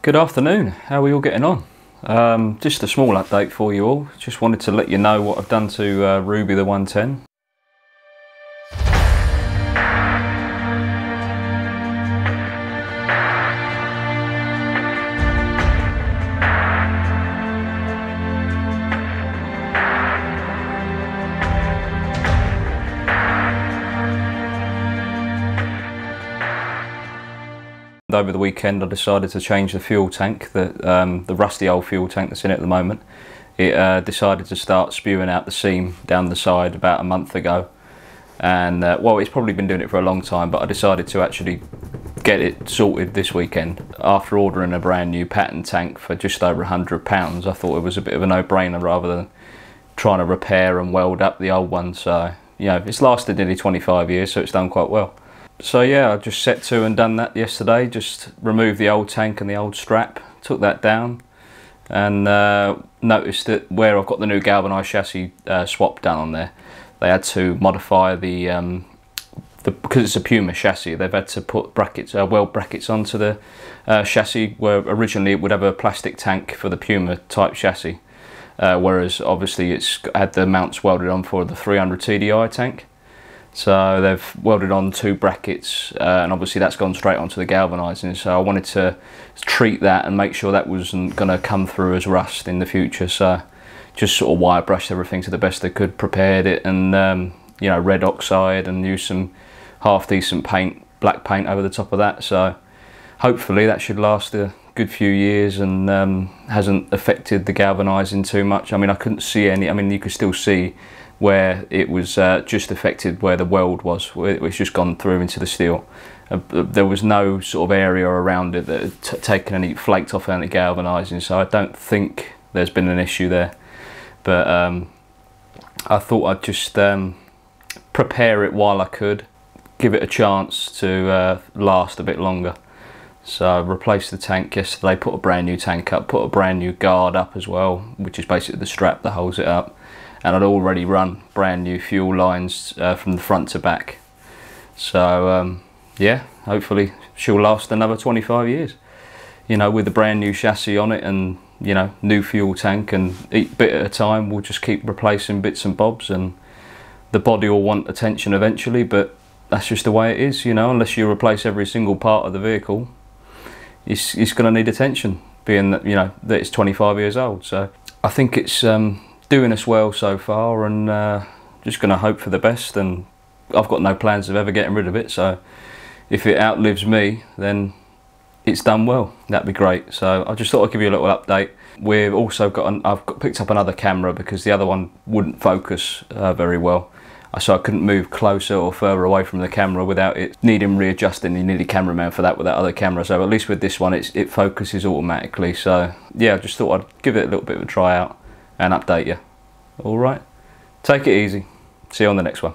Good afternoon, how are we all getting on? Just a small update for you all. Just wanted to let you know what I've done to Ruby the 110. Over the weekend I decided to change the fuel tank, the rusty old fuel tank that's in it at the moment. It decided to start spewing out the seam down the side about a month ago, and well, it's probably been doing it for a long time, but I decided to actually get it sorted this weekend. After ordering a brand new pattern tank for just over £100, I thought it was a bit of a no-brainer rather than trying to repair and weld up the old one. So, you know, it's lasted nearly 25 years, so it's done quite well. So yeah, I just set to and done that yesterday. Just removed the old tank and the old strap, took that down, and noticed that where I've got the new galvanised chassis swap done on there, they had to modify the because it's a Puma chassis, they've had to put brackets, weld brackets onto the chassis, where originally it would have a plastic tank for the Puma type chassis, whereas obviously it's had the mounts welded on for the 300 TDI tank. So they've welded on two brackets, and obviously that's gone straight onto the galvanising, so I wanted to treat that and make sure that wasn't going to come through as rust in the future. So just sort of wire brushed everything to the best they could, prepared it, and you know, red oxide, and used some half decent paint, black paint over the top of that. So hopefully that should last a good few years and hasn't affected the galvanising too much. I mean, I couldn't see any, I mean, you could still see where it was just affected where the weld was, where it's just gone through into the steel. There was no sort of area around it that had taken any, flaked off any galvanising, so I don't think there's been an issue there. But I thought I'd just prepare it while I could, give it a chance to last a bit longer. So I replaced the tank yesterday, put a brand new tank up, put a brand new guard up as well, which is basically the strap that holds it up. And I'd already run brand new fuel lines from the front to back. So yeah, hopefully she'll last another 25 years. You know, with a brand new chassis on it, and you know, new fuel tank, and each bit at a time we'll just keep replacing bits and bobs, and the body will want attention eventually, but that's just the way it is, you know. Unless you replace every single part of the vehicle, it's going to need attention, being that, you know, that it's 25 years old. So I think it's doing us well so far, and just going to hope for the best. And I've got no plans of ever getting rid of it, so if it outlives me, then it's done well. That'd be great. So I just thought I'd give you a little update. We've also got I've picked up another camera because the other one wouldn't focus very well, so I couldn't move closer or further away from the camera without it needing readjusting. You need a cameraman for that with that other camera. So at least with this one, it focuses automatically. So yeah, I just thought I'd give it a little bit of a try out and update you. All right, take it easy. See you on the next one.